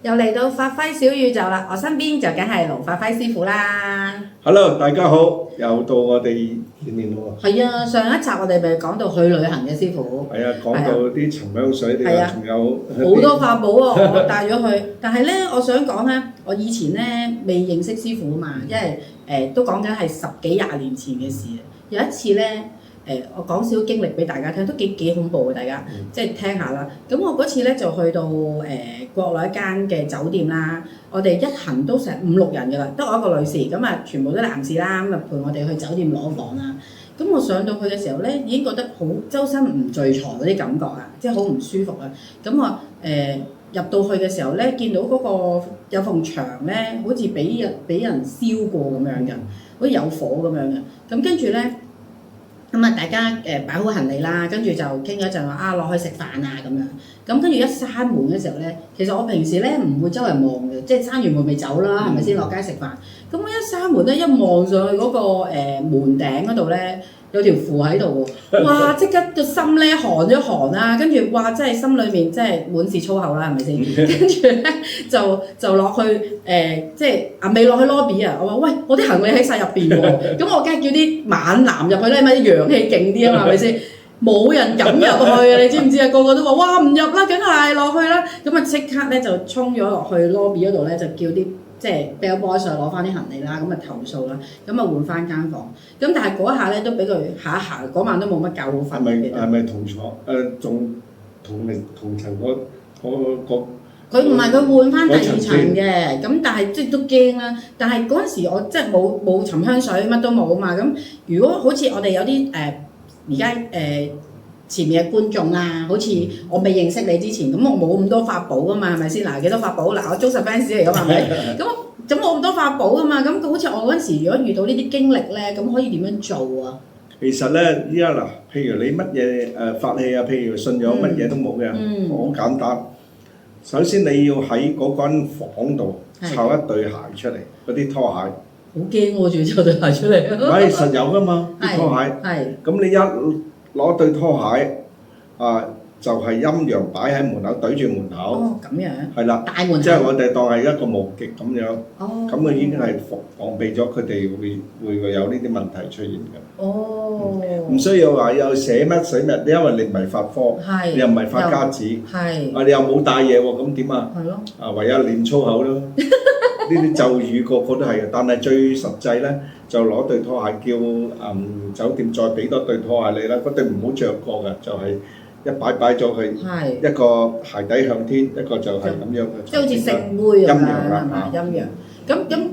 又嚟到發揮小宇宙啦！我身邊就梗係盧發輝師傅啦。Hello，大家好，又到我哋見面咯喎。係啊，上一集我哋咪講到去旅行嘅師傅。係啊，講到啲沉香水啲啊，仲有好多法寶啊！我帶咗去，但係咧，我想講咧，我以前咧未認識師傅啊嘛，因為都講緊係10幾20年前嘅事。有一次咧。我講少經歷俾大家聽，都幾恐怖嘅，大家即係聽下啦。咁我嗰次咧就去到國內一間嘅酒店啦，我哋一行都成5、6人㗎啦，得我一個女士，咁啊全部都男士啦，咁啊陪我哋去酒店攞房啦。咁我上到去嘅時候咧，已經覺得好周身唔聚財嗰啲感覺啊，即係好唔舒服啊。咁我入到去嘅時候咧，見到嗰個有埲牆咧，好似俾人燒過咁樣嘅，好似有火咁樣嘅。咁跟住咧。咁啊，大家擺好行李啦，跟住就傾咗一陣話啊，落去食飯啊咁樣。咁跟住一閂門嘅時候咧，其實我平時咧唔會周圍望嘅，即係閂完門咪走啦，係咪先落街食飯？咁我一閂門咧，一望上去嗰個門頂嗰度咧，有條符喺度喎，哇！即刻個心咧寒一寒啦，跟住哇，真係心裏面真係滿是粗口啦，係咪先？跟住咧就落去即係未落去 lobby 啊！我話喂，我啲行李喺晒入邊喎，咁我梗係叫啲猛男入去咧，咪啲陽氣勁啲啊嘛，係咪先？冇人敢入去啊！你知唔知啊？個個都話哇唔入啦，梗係落去啦！咁啊即刻咧就衝咗落去 lobby 嗰度咧，就叫啲。即係 bell boy 上攞翻啲行李啦，咁啊投訴啦，咁啊換翻間房，咁但係嗰一下咧都俾佢嚇一嚇，嗰晚都冇乜覺好瞓。係咪同床仲同層嗰佢唔係佢換翻第2層嘅，咁但係即係都驚啦。但係嗰陣時我即係冇沉香水，乜都冇啊嘛。咁如果好似我哋有啲而家前面嘅觀眾啊，好似我未認識你之前，咁我冇咁多法寶噶嘛，係咪先？嗱，幾多法寶？嗱，我忠實 fans 嚟噶嘛，係咪？咁冇咁多法寶噶嘛，咁好似我嗰陣時，如果遇到呢啲經歷咧，咁可以點樣做啊？其實咧，依家嗱，譬如你乜嘢法器啊，譬如信仰乜嘢都冇嘅，好簡單。首先你要喺嗰間房度摷一對鞋出嚟，嗰啲拖鞋。好驚喎，仲要摷對鞋出嚟。唔係實有噶嘛，啲拖鞋。係。咁你一攞對拖鞋，就係陰陽擺喺門口，對住門口。哦，咁樣。係啦。大門口。即係我哋當係一個無極咁樣。哦。咁佢已經係防備咗佢哋會有呢啲問題出現㗎。哦。唔需要話有寫乜水乜，因為你唔係法科，你又唔係發家子，你又冇帶嘢喎，咁點啊？係咯。唯有練粗口咯。呢啲咒語個個都係嘅，但係最實際咧，就攞對拖鞋叫酒店再俾多對拖鞋你啦，嗰對唔好着過嘅，就係一擺咗佢，一個鞋底向天，一個就係咁樣嘅，即係好似聖杯咁樣係嘛？陰陽。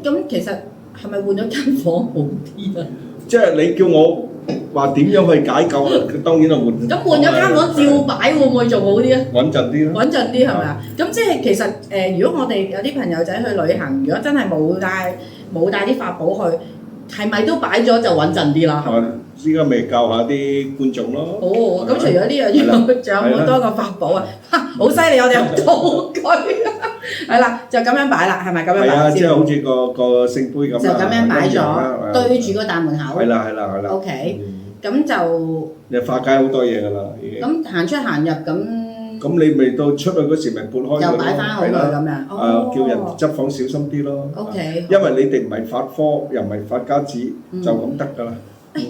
咁其實係咪換咗間房好啲啊？即係你叫我話點樣去解救啊？當然係換。咁換咗間房照擺會唔會仲好啲啊？穩陣啲咯。穩陣啲係咪啊？咁即係其實如果我哋有啲朋友仔去旅行，如果真係冇帶啲法寶去，係咪都擺咗就穩陣啲啦？係咪？依家咪教下啲觀眾咯。哦，咁除咗呢樣嘢，仲有好多個法寶啊！好犀利，我哋有道具。係啦，就咁樣擺啦，係咪咁樣擺？係啊，即係好似個聖杯咁。就咁樣擺咗，對住個大門口。係啦。OK，咁就。你化解好多嘢㗎啦，已經。咁行出行入咁。咁你未到出去嗰時咪撥開佢咯。又擺翻好佢咁樣。叫人執房小心啲咯。OK。因為你哋唔係法科，又唔係發家子，就咁得㗎啦。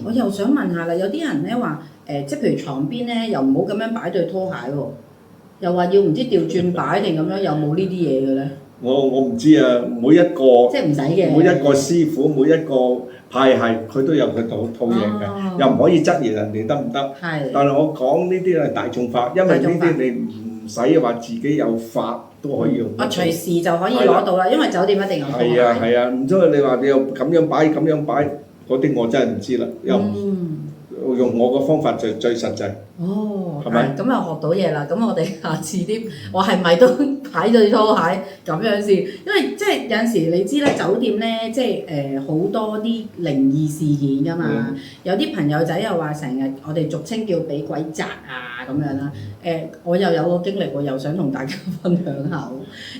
我又想問下啦，有啲人咧話即係譬如床邊咧，又唔好咁樣擺對拖鞋喎，又話要唔知調轉擺定咁樣，有冇呢啲嘢嘅咧？我唔知啊，每一個即係唔使嘅，每一個師傅，每一個派系，佢都有佢套嘢嘅，又唔可以質疑人哋得唔得？係。但係我講呢啲係大眾法，因為呢啲你唔使話自己有法都可以用。隨時就可以攞到啦，因為酒店一定有拖鞋。係啊，唔通你話你又咁樣擺咁樣擺？嗰啲我真係唔知啦，又用我個方法就最實際。哦，係咪？咁又學到嘢啦。咁我哋下次我係咪都擺對拖鞋咁樣先？因為即係有陣時你知咧，酒店咧即係好多啲靈異事件㗎嘛。有啲朋友仔又話成日我哋俗稱叫俾鬼責啊咁樣啦。我又有個經歷喎，又想同大家分享下。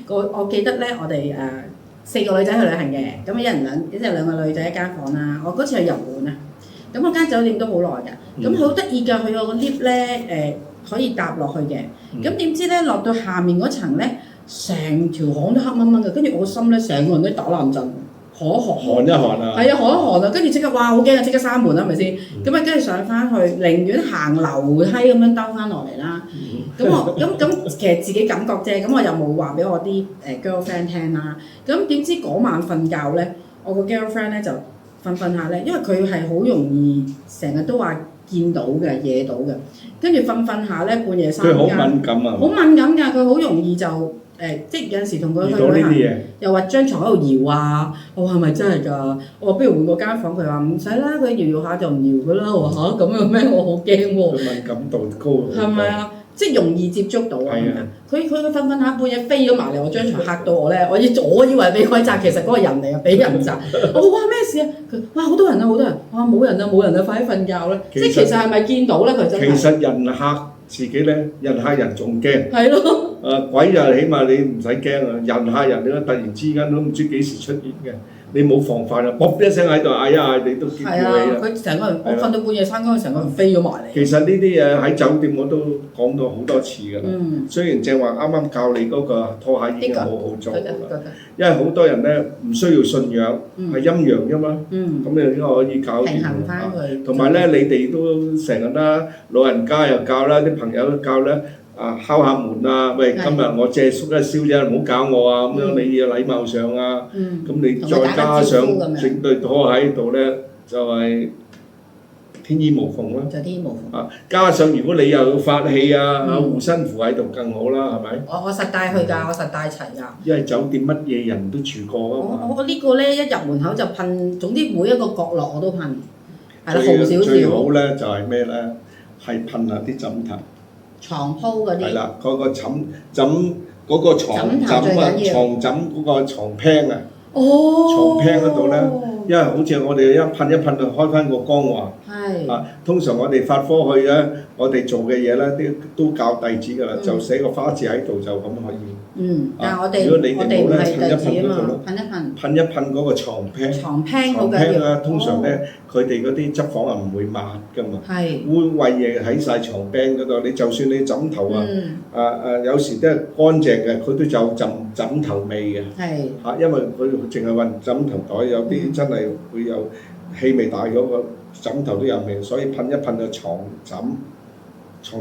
我記得咧，我哋4個女仔去旅行嘅，咁一隻兩個女仔一間房啦。我嗰次去日本啊，咁嗰間酒店都好耐㗎，咁好得意㗎。佢有個 lift 咧，可以搭落去嘅。咁點知咧落到下面嗰層咧，成條巷都黑掹掹嘅，跟住我個心咧成個人都打冷震，寒一寒。寒一寒啊！係啊，寒一寒啊！跟住即刻哇好驚啊！即刻閂門啦，係咪先？咁啊跟住上翻去，寧願行樓梯咁樣兜翻落嚟啦。咁我咁其實自己感覺啫，咁我又冇話俾我啲girlfriend 聽啦。咁點知嗰晚瞓覺咧，我個 girlfriend 咧就瞓下咧，因為佢係好容易成日都話見到嘅、惹到嘅，跟住瞓下咧半夜3更。佢好敏感啊！好敏感㗎，佢好容易就即係有陣時同佢去旅行，又話張床喺度搖啊，我話係咪真係㗎？我話不如換個間房，佢話唔使啦，佢搖下就唔搖㗎啦。我話嚇咁樣咩？我好驚喎。佢敏感度高。係咪啊？即係容易接觸到啊！佢瞓下半夜飛咗埋嚟我張床，嚇到我咧！我以為俾鬼責，其實嗰個人嚟啊，俾人責。我話咩事啊？佢哇好多人啊，好多人！我話冇人啊，快啲瞓覺啦！即係其實係咪見到咧？佢真係。其實人嚇自己咧，人嚇人仲驚。係咯。鬼就起碼你唔使驚啊！人嚇人咧，突然之間都唔知幾時出現嘅。你冇防範啊！卜一聲喺度嗌一嗌，你都叫起啦。佢成個人，我瞓到半夜3更，佢成個人飛咗埋嚟。其實呢啲嘢喺酒店我都講到好多次㗎啦。雖然正話啱啱教你嗰個拖鞋已經好好做㗎啦，因為好多人咧唔需要信仰，係陰陽啫嘛。咁你應該可以搞掂。平衡翻佢。同埋咧，你哋都成日啦，老人家又教啦，啲朋友都教啦。敲下門啊！喂，今日我借宿一宵啫，唔好搞我啊！咁樣你要禮貌上啊，咁你再加上整對拖喺度咧，就係天衣無縫啦。就天衣無縫。加上如果你又有法器啊，護身符喺度更好啦，係咪？我實帶去㗎，我實帶齊㗎。因為酒店乜嘢人都住過啊嘛。我呢個咧一入門口就噴，總之每一個角落我都噴。係啦，豪少少。最好咧就係咩咧？係噴下啲枕頭。床鋪嗰啲係啦，嗰個枕嗰個床枕啊，床枕嗰個床廳啊，床廳嗰度咧，因為好似我哋一噴就開翻個光環。係。通常我哋法科去咧，我哋做嘅嘢咧都教弟子㗎啦，就寫個花字喺度就咁可以。但係我哋唔係弟子啊嘛，噴一噴嗰個床廳。床廳好緊要。通常咧，佢哋嗰啲執房啊唔會抹㗎嘛，污穢嘢喺晒床邊嗰度。你就算你枕頭有時都係乾淨嘅，佢都有陣枕頭味嘅。因為佢淨係運枕頭袋，有啲真係會有氣味大咗個枕頭都有味，所以噴一噴個床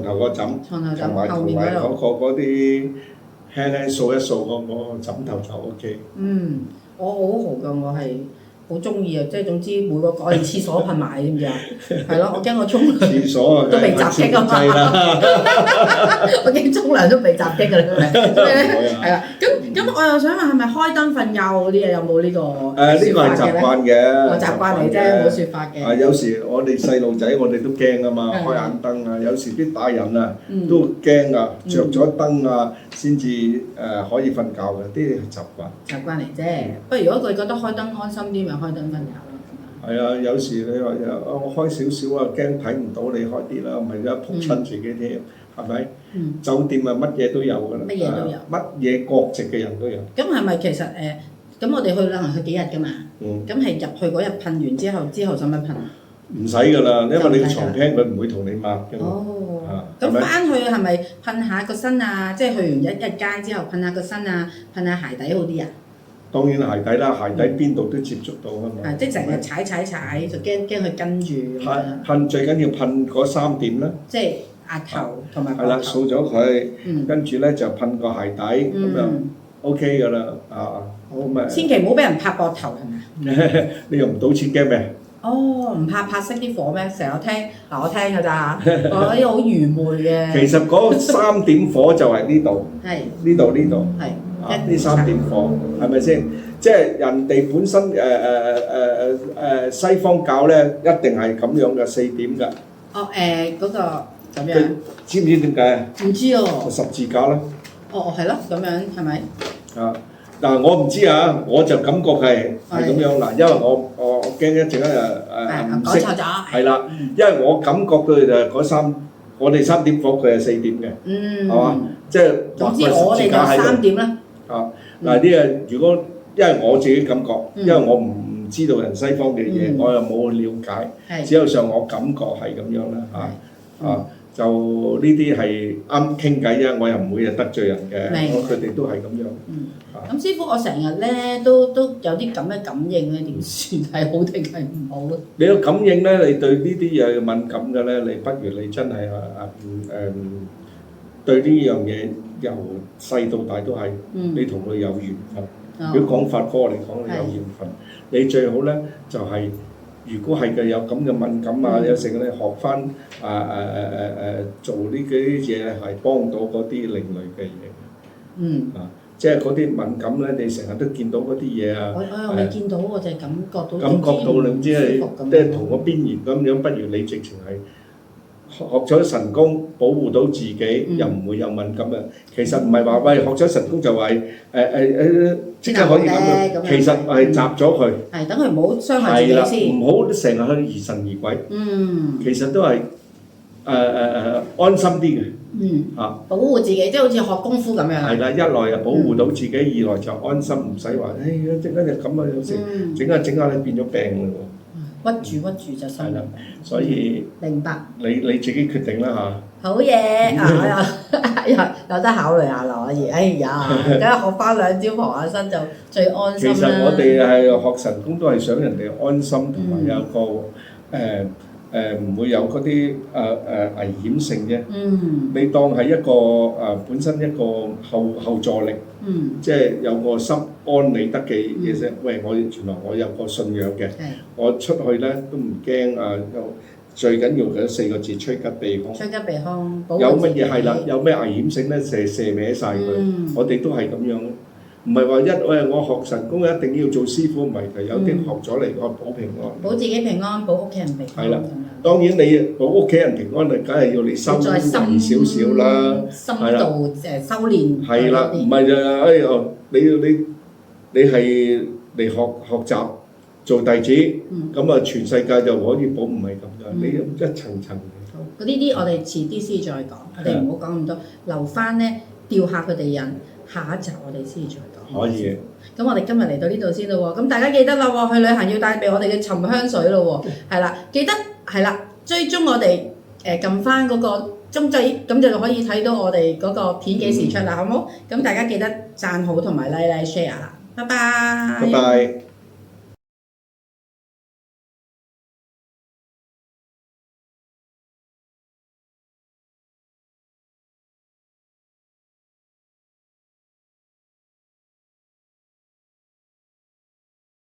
頭個枕，同埋嗰啲輕輕掃一掃嗰個枕頭就 OK。我好豪㗎，我係好中意啊！即係總之每個我連廁所噴埋，知唔知啊？係咯，我驚我沖涼廁所都被襲擊啊嘛！我驚沖涼都被襲擊㗎啦，所以咧係啦。咁我又想問係咪開燈瞓覺嗰啲嘢有冇呢個？呢個係習慣嘅，我習慣嚟啫，冇説法嘅。有時我哋細路仔我哋都驚啊嘛，開眼燈啊！有時啲大人啊都驚啊，着咗燈啊先至可以瞓覺嘅，啲習慣。習慣嚟啫，不過如果佢覺得開燈安心啲，咪開燈瞓覺咯。係啊，有時你話我開少少啊，驚睇唔到你開啲啦，咪而家仆親自己添，係咪？酒店啊，乜嘢都有㗎啦，乜嘢都有，乜嘢國籍嘅人都有。咁係咪其實咁我哋去旅行去幾日㗎嘛？咁係入去嗰日噴完之後使唔使噴啊？唔使㗎啦，因為你個床廳佢唔會同你抹㗎嘛。咁翻去係咪噴下個身啊？即係去完一間之後噴下個身啊，噴下鞋底好啲啊？當然鞋底啦，鞋底邊度都接觸到啊嘛。即係成日踩就驚佢跟住。噴最緊要噴嗰3點啦。即係額頭同埋。係啦，掃咗佢，跟住咧就噴個鞋底咁樣 OK 㗎啦，好咪。千祈唔好俾人拍膊頭係咪？你又唔賭錢驚咩？唔怕拍熄啲火咩？成日聽我聽㗎咋，我啲好愚昧嘅。其實嗰3點火就係呢度，呢度。呢3點火係咪先？即係人哋本身西方教咧，一定係咁樣嘅4點㗎。嗰個咁樣。知唔知點解啊？唔知喎。十字架啦。係咯，咁樣係咪？嗱，我唔知啊，我就感覺係咁樣嗱，因為我驚一陣間唔識。講錯咗。係啦，因為我感覺到就係我哋3點火，佢係4點嘅，係嘛？即係總之我哋就3點啦。嗱啲如果因為我自己感覺，因為我唔知道人西方嘅嘢，我又冇去了解，只有上我感覺係咁樣啦就呢啲係啱傾偈啫，我又唔會得罪人嘅，佢哋都係咁樣。咁師傅，我成日咧都有啲咁嘅感應咧，點算係好定係唔好咧？你個感應咧，你對呢啲嘢敏感嘅咧，你不如你真係對呢樣嘢由細到大都係，你同佢有緣分。如果講法科嚟講，你有緣分，你最好咧就係。如果係嘅有咁嘅敏感啊，有時咧學翻做呢啲嘢係幫到嗰啲另類嘅嘢。即係嗰啲敏感咧，你成日都見到嗰啲嘢啊。我未見到，我就係感覺到。感覺到你唔知係即係同個邊緣咁樣，不如你直情係學咗神功保護到自己，又唔會有敏感嘅。其實唔係話喂學咗神功就話即刻可以咁樣，其實係集咗佢。係等佢唔好傷害自己先。唔好成日去疑神疑鬼。其實都係安心啲嘅。保護自己，即係好似學功夫咁樣。係啦，一來又保護到自己，二來就安心，唔使話陣間就咁啊，有時整下你變咗病嘞喎。屈住就心。係啦，所以明白。你自己決定啦嚇。好嘢有得考慮下啦可以。哎呀，梗係學翻兩招防下身就最安心啦。其實我哋係學神功都係想人哋安心，同埋有個唔會有嗰啲危險性啫。你當係一個本身一個後助力，即係有個心安理得嘅嘢啫。喂，原來我有個信仰嘅，我出去咧都唔驚啊！最緊要嗰4個字趨吉避凶。趨吉避凶，有乜嘢係啦？有咩危險性咧？射歪晒佢。我哋都係咁樣。唔係話我學神功一定要做師傅，唔係嘅，有啲學咗嚟個保平安，保自己平安，保屋企人平安。係啦，當然你保屋企人平安，梗係要你修為少少啦，深度修練。係啦，唔係就你係嚟學習做弟子，咁啊全世界就可以保，唔係咁嘅，你一層層嘅。好，呢啲我哋遲啲先再講，我哋唔好講咁多，留翻咧吊下佢哋癮。下一集我哋先再講。可以。咁我哋今日嚟到呢度先咯喎，咁大家記得啦喎，去旅行要帶備我哋嘅沉香水咯喎，係啦，記得係啦，追蹤我哋撳翻嗰個鐘仔，咁就可以睇到我哋嗰個片幾時出啦，好冇？咁大家記得讚好同埋 like share 啦，拜拜。拜拜。